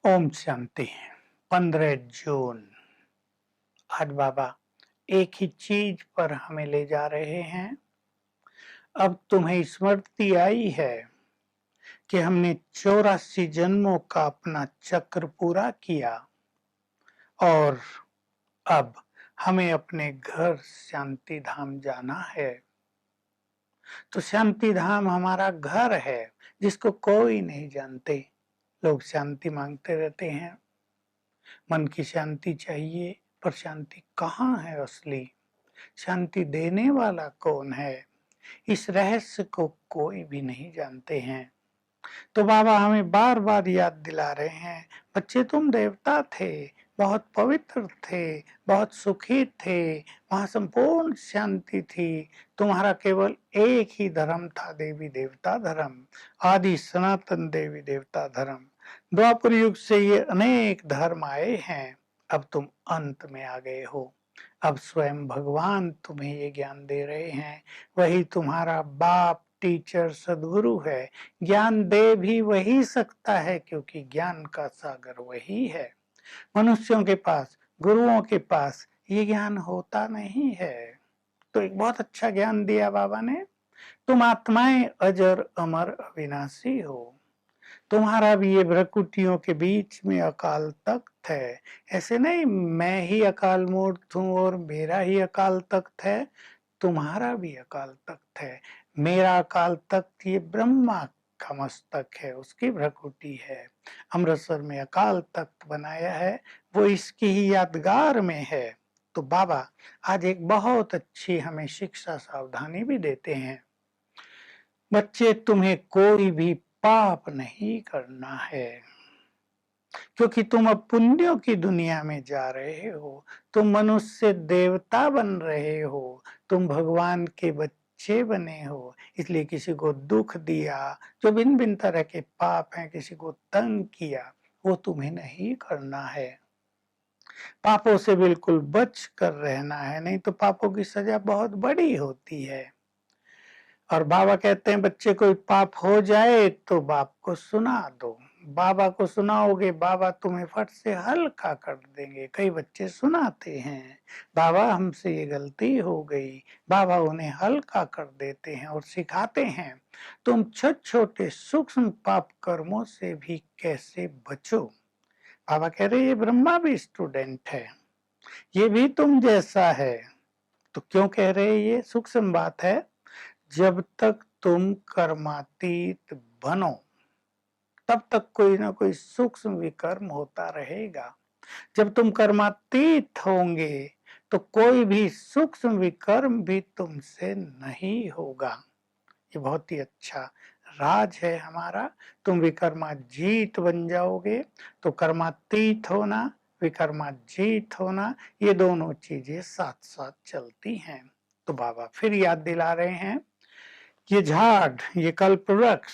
ओम शांति। 15 जून। आज बाबा एक ही चीज पर हमें ले जा रहे हैं। अब तुम्हें स्मृति आई है कि हमने 84 जन्मों का अपना चक्र पूरा किया और अब हमें अपने घर शांति धाम जाना है। तो शांति धाम हमारा घर है जिसको कोई नहीं जानते। लोग शांति मांगते रहते हैं, मन की शांति चाहिए, पर शांति कहाँ है असली? शांति देने वाला कौन है? इस रहस्य को कोई भी नहीं जानते हैं। तो बाबा हमें बार बार याद दिला रहे हैं, बच्चे तुम देवता थे, बहुत पवित्र थे, बहुत सुखी थे, वहां संपूर्ण शांति थी। तुम्हारा केवल एक ही धर्म था, देवी देवता धर्म, आदि सनातन देवी देवता धर्म। द्वापर युग से ये अनेक धर्म आए हैं, अब तुम अंत में आ गए हो। अब स्वयं भगवान तुम्हें ये ज्ञान दे रहे हैं। वही तुम्हारा बाप, टीचर, सदगुरु है। ज्ञान दे भी वही सकता है क्योंकि ज्ञान का सागर वही है। मनुष्यों के पास, गुरुओं के पास ये ज्ञान होता नहीं है। तो एक बहुत अच्छा ज्ञान दिया बाबा ने। तुम आत्माएं अजर अमर अविनाशी हो। तुम्हारा भी ये भ्रकुटियों के बीच में अकाल तख्त है। ऐसे नहीं मैं ही अकाल मूर्त हूँ और मेरा ही अकाल तख्त है, तुम्हारा भी अकाल तख्त है। मेरा अकाल तख्त ये ब्रह्मा का मस्तक है, उसकी भ्रकुटी है। अमृतसर में अकाल तख्त बनाया है, वो इसकी ही यादगार में है। तो बाबा आज एक बहुत अच्छी हमें शिक्षा सावधानी भी देते हैं। बच्चे तुम्हें कोई भी पाप नहीं करना है क्योंकि तुम अब पुण्यों की दुनिया में जा रहे हो। तुम मनुष्य से देवता बन रहे हो, तुम भगवान के बच्चे बने हो। इसलिए किसी को दुख दिया, जो भिन्न भिन्न तरह के पाप हैं, किसी को तंग किया, वो तुम्हें नहीं करना है। पापों से बिल्कुल बच कर रहना है, नहीं तो पापों की सजा बहुत बड़ी होती है। और बाबा कहते हैं बच्चे कोई पाप हो जाए तो बाप को सुना दो। बाबा को सुनाओगे, बाबा तुम्हें फट से हल्का कर देंगे। कई बच्चे सुनाते हैं, बाबा हमसे ये गलती हो गई, बाबा उन्हें हल्का कर देते हैं और सिखाते हैं तुम छोटे छोटे सूक्ष्म पाप कर्मों से भी कैसे बचो। बाबा कह रहे ये ब्रह्मा भी स्टूडेंट है, ये भी तुम जैसा है। तो क्यों कह रहे ये सूक्ष्म बात है? जब तक तुम कर्मातीत बनो तब तक कोई ना कोई सूक्ष्म विकर्म होता रहेगा। जब तुम कर्मातीत होंगे तो कोई भी सूक्ष्म विकर्म भी तुमसे नहीं होगा। ये बहुत ही अच्छा राज है हमारा। तुम विकर्माजीत बन जाओगे तो कर्मातीत होना, विकर्माजीत होना, ये दोनों चीजें साथ साथ चलती हैं। तो बाबा फिर याद दिला रहे हैं, ये झाड़, ये कल्प वृक्ष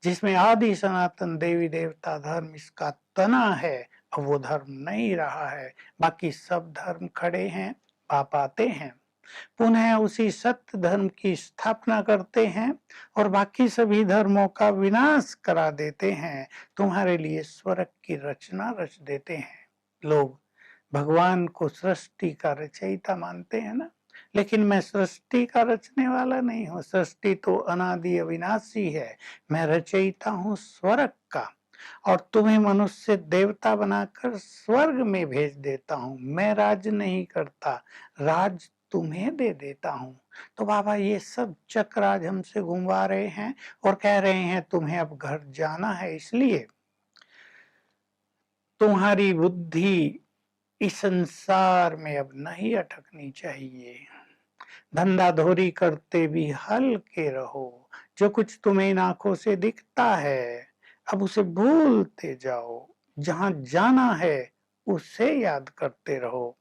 जिसमें आदि सनातन देवी देवता धर्म इसका तना है, अब वो धर्म नहीं रहा है। बाकी सब धर्म खड़े हैं, पाप आते हैं, पुनः उसी सत्य धर्म की स्थापना करते हैं और बाकी सभी धर्मों का विनाश करा देते हैं। तुम्हारे लिए स्वर्ग की रचना रच देते हैं। लोग भगवान को सृष्टि का रचयिता मानते हैं ना, लेकिन मैं सृष्टि का रचने वाला नहीं हूँ। सृष्टि तो अनादि अविनाशी है, मैं रचयिता हूँ स्वर्ग का। और तुम्हें मनुष्य से देवता बनाकर स्वर्ग में भेज देता हूँ। मैं राज नहीं करता, राज तुम्हें दे देता हूँ। तो बाबा ये सब चक्र आज हमसे घुमवा रहे हैं और कह रहे हैं तुम्हें अब घर जाना है। इसलिए तुम्हारी बुद्धि इस संसार में अब नहीं अटकनी चाहिए। धंधा धोरी करते भी हल्के रहो। जो कुछ तुम्हें इन आंखों से दिखता है अब उसे भूलते जाओ। जहां जाना है उसे याद करते रहो।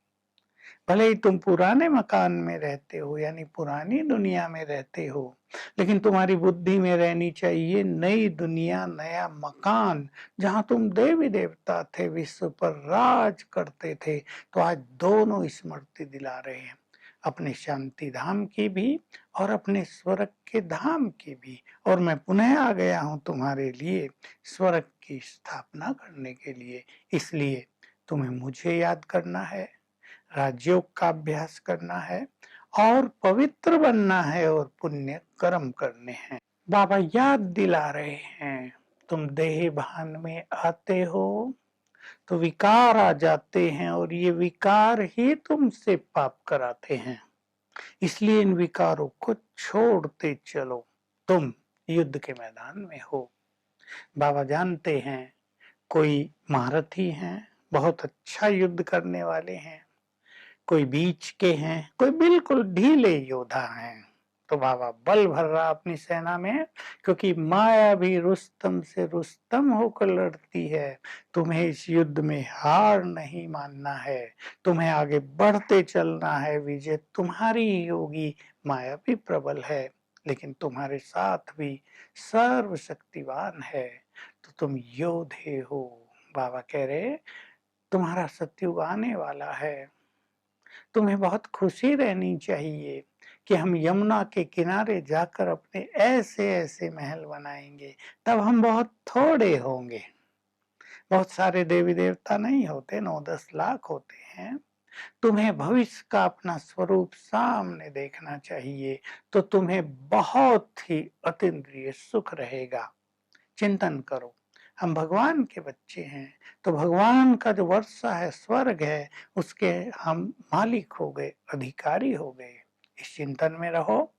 भले ही तुम पुराने मकान में रहते हो, यानी पुरानी दुनिया में रहते हो, लेकिन तुम्हारी बुद्धि में रहनी चाहिए नई दुनिया, नया मकान, जहां तुम देवी देवता थे, विश्व पर राज करते थे। तो आज दोनों स्मृति दिला रहे हैं। अपने शांति धाम की भी और अपने स्वर्ग के धाम की भी। और मैं पुनः आ गया हूँ तुम्हारे लिए स्वर्ग की स्थापना करने के लिए। इसलिए तुम्हें मुझे याद करना है, राजयोग का अभ्यास करना है और पवित्र बनना है और पुण्य कर्म करने हैं। बाबा याद दिला रहे हैं, तुम देह भान में आते हो तो विकार आ जाते हैं और ये विकार ही तुमसे पाप कराते हैं। इसलिए इन विकारों को छोड़ते चलो। तुम युद्ध के मैदान में हो। बाबा जानते हैं कोई महारथी हैं, बहुत अच्छा युद्ध करने वाले हैं, कोई बीच के हैं, कोई बिल्कुल ढीले योद्धा हैं। तो बाबा बल भर रहा अपनी सेना में, क्योंकि माया भी रुस्तम से रुस्तम होकर लड़ती है। तुम्हें इस युद्ध में हार नहीं मानना है, तुम्हें आगे बढ़ते चलना है। विजय तुम्हारी ही होगी। माया भी प्रबल है, लेकिन तुम्हारे साथ भी सर्वशक्तिवान है। तो तुम योद्धे हो। बाबा कह रहे तुम्हारा सतयुग आने वाला है। तुम्हें बहुत खुशी रहनी चाहिए कि हम यमुना के किनारे जाकर अपने ऐसे ऐसे महल बनाएंगे। तब हम बहुत थोड़े होंगे, बहुत सारे देवी देवता नहीं होते, 9-10 लाख होते हैं। तुम्हें भविष्य का अपना स्वरूप सामने देखना चाहिए, तो तुम्हें बहुत ही अतीन्द्रिय सुख रहेगा। चिंतन करो, हम भगवान के बच्चे हैं, तो भगवान का जो वर्षा है, स्वर्ग है, उसके हम मालिक हो गए, अधिकारी हो गए। इस चिंतन में रहो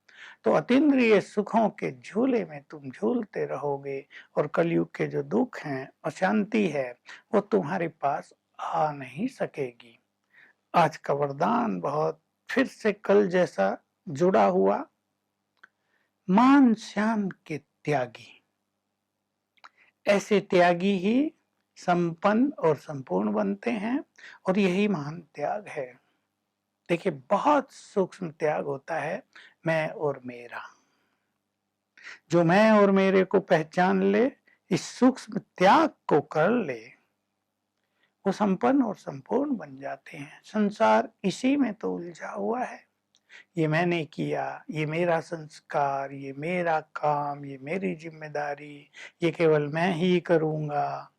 तो अतीन्द्रिय सुखों के झूले में तुम झूलते रहोगे और कलयुग के जो दुख हैं, अशांति है, वो तुम्हारे पास आ नहीं सकेगी। आज का वरदान बहुत फिर से कल जैसा जुड़ा हुआ। मान श्याम के त्यागी, ऐसे त्यागी ही संपन्न और संपूर्ण बनते हैं, और यही महान त्याग है। देखिए, बहुत सूक्ष्म त्याग होता है मैं और मेरा। जो मैं और मेरे को पहचान ले, इस सूक्ष्म त्याग को कर ले, वो संपन्न और संपूर्ण बन जाते हैं। संसार इसी में तो उलझा हुआ है। ये मैंने किया, ये मेरा संस्कार, ये मेरा काम, ये मेरी जिम्मेदारी, ये केवल मैं ही करूंगा।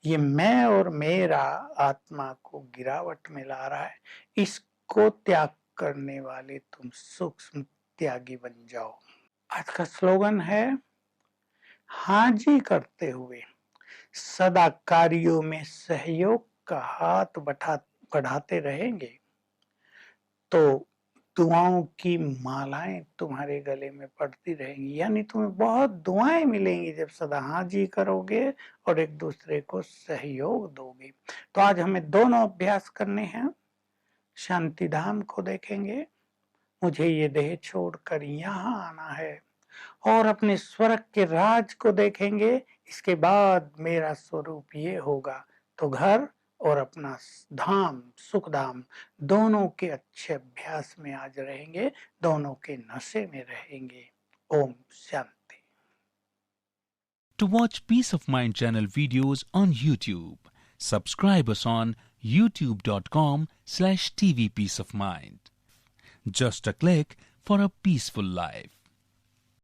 ये मैं और मेरा आत्मा को गिरावट में ला रहा है। इसको त्याग करने वाले तुम सूक्ष्म त्यागी बन जाओ। आज का स्लोगन है, हाजी करते हुए सदा कार्यों में सहयोग का हाथ बढ़ाते रहेंगे तो दुआओं की मालाएं तुम्हारे गले में पड़ती रहेंगी। यानी तुम्हें बहुत दुआएं मिलेंगी जब सदा हाजी करोगे और एक दूसरे को सहयोग दोगे। तो आज हमें दोनों अभ्यास करने हैं। शांति धाम को देखेंगे, मुझे ये देह छोड़कर यहाँ आना है, और अपने स्वर्ग के राज को देखेंगे। इसके बाद मेरा स्वरूप ये होगा। तो घर और अपना धाम, सुख धाम, दोनों के अच्छे अभ्यास में आज रहेंगे, दोनों के नशे में रहेंगे। Om Shanti. To watch Peace of Mind channel videos on YouTube, subscribe us on youtube.com/tvpeaceofmind. Just a click for a peaceful life.